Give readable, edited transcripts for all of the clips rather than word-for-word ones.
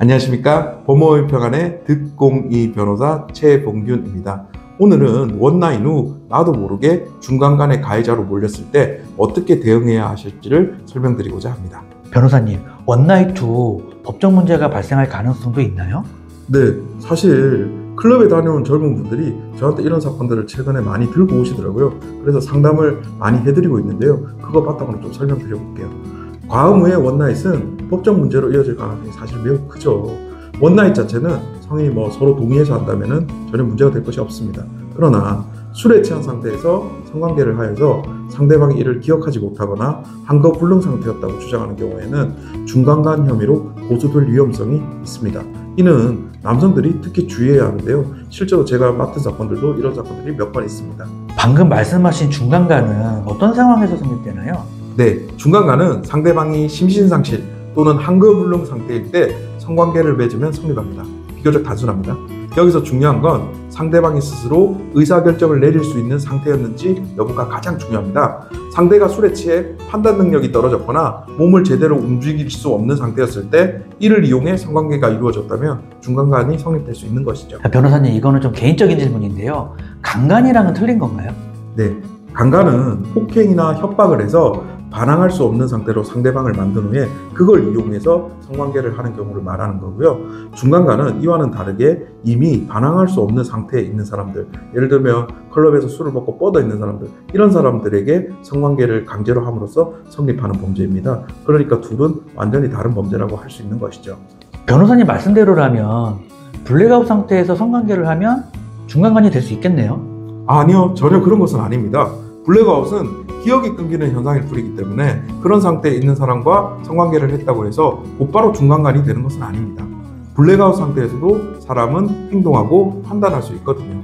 안녕하십니까. 법무법인평안의 득공이 변호사 최봉균입니다. 오늘은 원나잇 후 나도 모르게 중간간에 가해자로 몰렸을 때 어떻게 대응해야 하실지를 설명드리고자 합니다. 변호사님, 원나잇 후 법적 문제가 발생할 가능성도 있나요? 네, 사실 클럽에 다녀온 젊은 분들이 저한테 이런 사건들을 최근에 많이 들고 오시더라고요. 그래서 상담을 많이 해드리고 있는데요. 그거 바탕으로 좀 설명드려볼게요. 과음 후의 원나잇은 법적 문제로 이어질 가능성이 사실 매우 크죠. 원나잇 자체는 성인이 서로 동의해서 한다면 전혀 문제가 될 것이 없습니다. 그러나 술에 취한 상태에서 성관계를 하여서 상대방이 이를 기억하지 못하거나 한거불능 상태였다고 주장하는 경우에는 중간간 혐의로 고소될 위험성이 있습니다. 이는 남성들이 특히 주의해야 하는데요. 실제로 제가 맡은 사건들도 이런 사건들이 몇 건 있습니다. 방금 말씀하신 중간간은 어떤 상황에서 성립되나요? 네, 중간간은 상대방이 심신상실 또는 한거불능 상태일 때 성관계를 맺으면 성립합니다. 비교적 단순합니다. 여기서 중요한 건 상대방이 스스로 의사결정을 내릴 수 있는 상태였는지 여부가 가장 중요합니다. 상대가 술에 취해 판단 능력이 떨어졌거나 몸을 제대로 움직일 수 없는 상태였을 때 이를 이용해 성관계가 이루어졌다면 중간간이 성립될 수 있는 것이죠. 변호사님, 이거는 좀 개인적인 질문인데요. 강간이랑은 틀린 건가요? 네, 강간은 폭행이나 협박을 해서 반항할 수 없는 상태로 상대방을 만든 후에 그걸 이용해서 성관계를 하는 경우를 말하는 거고요. 중간간은 이와는 다르게 이미 반항할 수 없는 상태에 있는 사람들, 예를 들면 클럽에서 술을 먹고 뻗어 있는 사람들, 이런 사람들에게 성관계를 강제로 함으로써 성립하는 범죄입니다. 그러니까 둘은 완전히 다른 범죄라고 할 수 있는 것이죠. 변호사님 말씀대로라면 블랙아웃 상태에서 성관계를 하면 중간간이 될 수 있겠네요? 아니요, 전혀 그런 것은 아닙니다. 블랙아웃은 기억이 끊기는 현상일 뿐이기 때문에 그런 상태에 있는 사람과 성관계를 했다고 해서 곧바로 중간간이 되는 것은 아닙니다. 블랙아웃 상태에서도 사람은 행동하고 판단할 수 있거든요.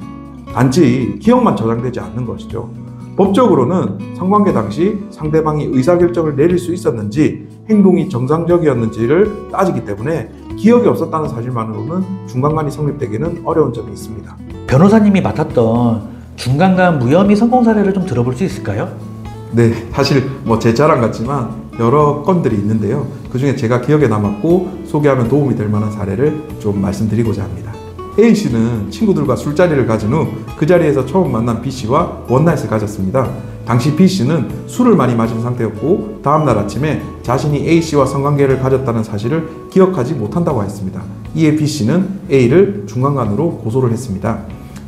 단지 기억만 저장되지 않는 것이죠. 법적으로는 성관계 당시 상대방이 의사결정을 내릴 수 있었는지 행동이 정상적이었는지를 따지기 때문에 기억이 없었다는 사실만으로는 중간간이 성립되기는 어려운 점이 있습니다. 변호사님이 맡았던 중간간 무혐의 성공 사례를 좀 들어볼 수 있을까요? 네, 사실 제 자랑 같지만 여러 건들이 있는데요. 그 중에 제가 기억에 남았고 소개하면 도움이 될 만한 사례를 좀 말씀드리고자 합니다. A씨는 친구들과 술자리를 가진 후 그 자리에서 처음 만난 B씨와 원나잇을 가졌습니다. 당시 B씨는 술을 많이 마신 상태였고 다음날 아침에 자신이 A씨와 성관계를 가졌다는 사실을 기억하지 못한다고 했습니다. 이에 B씨는 A를 중간간으로 고소를 했습니다.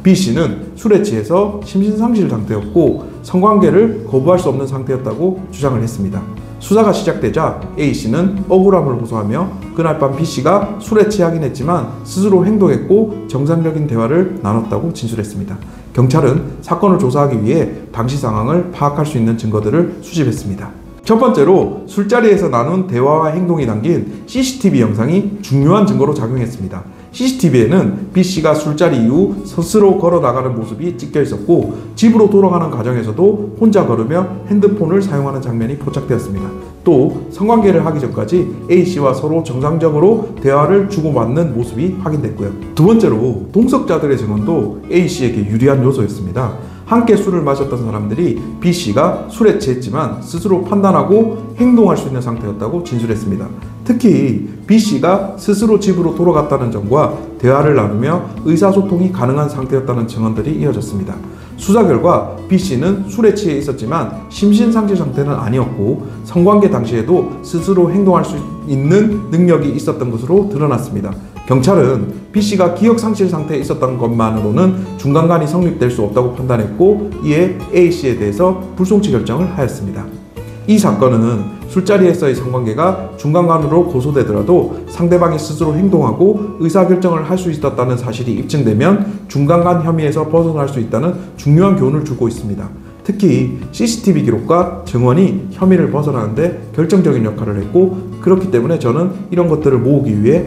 B씨는 술에 취해서 심신상실 상태였고 성관계를 거부할 수 없는 상태였다고 주장을 했습니다. 수사가 시작되자 A씨는 억울함을 호소하며 그날 밤 B씨가 술에 취하긴 했지만 스스로 행동했고 정상적인 대화를 나눴다고 진술했습니다. 경찰은 사건을 조사하기 위해 당시 상황을 파악할 수 있는 증거들을 수집했습니다. 첫 번째로 술자리에서 나눈 대화와 행동이 담긴 CCTV 영상이 중요한 증거로 작용했습니다. CCTV에는 B씨가 술자리 이후 스스로 걸어 나가는 모습이 찍혀 있었고 집으로 돌아가는 과정에서도 혼자 걸으며 핸드폰을 사용하는 장면이 포착되었습니다. 또 성관계를 하기 전까지 A씨와 서로 정상적으로 대화를 주고받는 모습이 확인됐고요. 두 번째로 동석자들의 증언도 A씨에게 유리한 요소였습니다. 함께 술을 마셨던 사람들이 B씨가 술에 취했지만 스스로 판단하고 행동할 수 있는 상태였다고 진술했습니다. 특히 B씨가 스스로 집으로 돌아갔다는 점과 대화를 나누며 의사소통이 가능한 상태였다는 증언들이 이어졌습니다. 수사 결과 B씨는 술에 취해 있었지만 심신상실 상태는 아니었고 성관계 당시에도 스스로 행동할 수 있는 능력이 있었던 것으로 드러났습니다. 경찰은 B씨가 기억상실 상태에 있었던 것만으로는 중간간이 성립될 수 없다고 판단했고 이에 A씨에 대해서 불송치 결정을 하였습니다. 이 사건은 술자리에서의 성관계가 중간간으로 고소되더라도 상대방이 스스로 행동하고 의사결정을 할 수 있었다는 사실이 입증되면 중간간 혐의에서 벗어날 수 있다는 중요한 교훈을 주고 있습니다. 특히 CCTV 기록과 증언이 혐의를 벗어나는데 결정적인 역할을 했고 그렇기 때문에 저는 이런 것들을 모으기 위해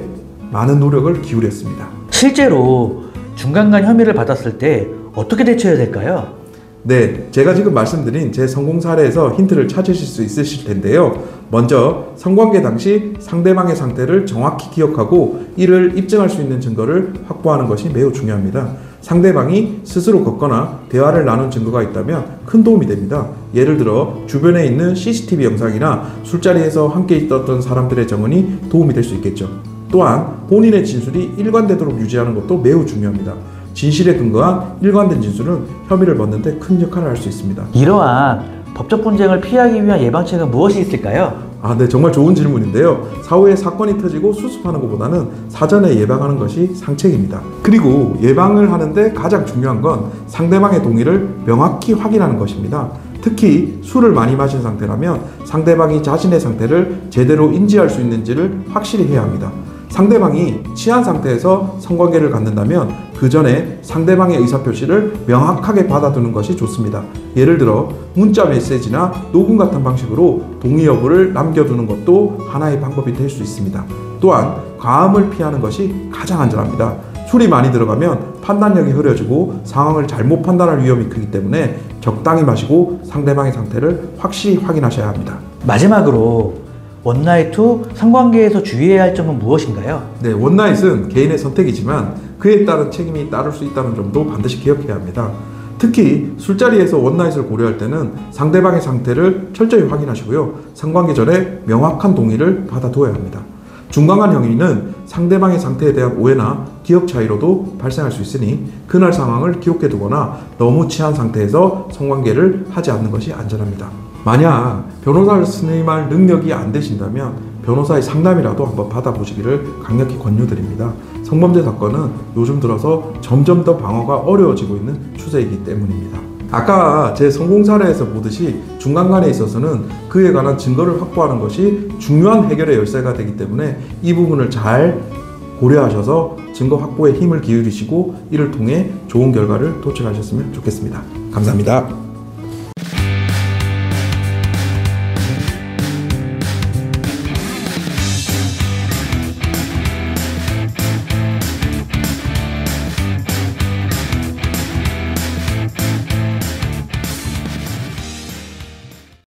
많은 노력을 기울였습니다. 실제로 중간간 혐의를 받았을 때 어떻게 대처해야 될까요? 네, 제가 지금 말씀드린 제 성공 사례에서 힌트를 찾으실 수 있으실 텐데요. 먼저 성관계 당시 상대방의 상태를 정확히 기억하고 이를 입증할 수 있는 증거를 확보하는 것이 매우 중요합니다. 상대방이 스스로 걷거나 대화를 나눈 증거가 있다면 큰 도움이 됩니다. 예를 들어 주변에 있는 CCTV 영상이나 술자리에서 함께 있었던 사람들의 증언이 도움이 될 수 있겠죠. 또한 본인의 진술이 일관되도록 유지하는 것도 매우 중요합니다. 진실에 근거한 일관된 진술은 혐의를 벗는 데 큰 역할을 할 수 있습니다. 이러한 법적 분쟁을 피하기 위한 예방책은 무엇이 있을까요? 네, 정말 좋은 질문인데요. 사후에 사건이 터지고 수습하는 것보다는 사전에 예방하는 것이 상책입니다. 그리고 예방을 하는데 가장 중요한 건 상대방의 동의를 명확히 확인하는 것입니다. 특히 술을 많이 마신 상태라면 상대방이 자신의 상태를 제대로 인지할 수 있는지를 확실히 해야 합니다. 상대방이 취한 상태에서 성관계를 갖는다면 그 전에 상대방의 의사표시를 명확하게 받아두는 것이 좋습니다. 예를 들어 문자 메시지나 녹음 같은 방식으로 동의 여부를 남겨두는 것도 하나의 방법이 될 수 있습니다. 또한 과음을 피하는 것이 가장 안전합니다. 술이 많이 들어가면 판단력이 흐려지고 상황을 잘못 판단할 위험이 크기 때문에 적당히 마시고 상대방의 상태를 확실히 확인하셔야 합니다. 마지막으로 원나잇 후 성관계에서 주의해야 할 점은 무엇인가요? 네, 원나잇은 개인의 선택이지만 그에 따른 책임이 따를 수 있다는 점도 반드시 기억해야 합니다. 특히 술자리에서 원나잇을 고려할 때는 상대방의 상태를 철저히 확인하시고요. 성관계 전에 명확한 동의를 받아둬야 합니다. 중강한 행위는 상대방의 상태에 대한 오해나 기억 차이로도 발생할 수 있으니 그날 상황을 기록해두거나 너무 취한 상태에서 성관계를 하지 않는 것이 안전합니다. 만약 변호사를 선임할 능력이 안 되신다면 변호사의 상담이라도 한번 받아보시기를 강력히 권유드립니다. 성범죄 사건은 요즘 들어서 점점 더 방어가 어려워지고 있는 추세이기 때문입니다. 아까 제 성공 사례에서 보듯이 중간간에 있어서는 그에 관한 증거를 확보하는 것이 중요한 해결의 열쇠가 되기 때문에 이 부분을 잘 고려하셔서 증거 확보에 힘을 기울이시고 이를 통해 좋은 결과를 도출하셨으면 좋겠습니다. 감사합니다.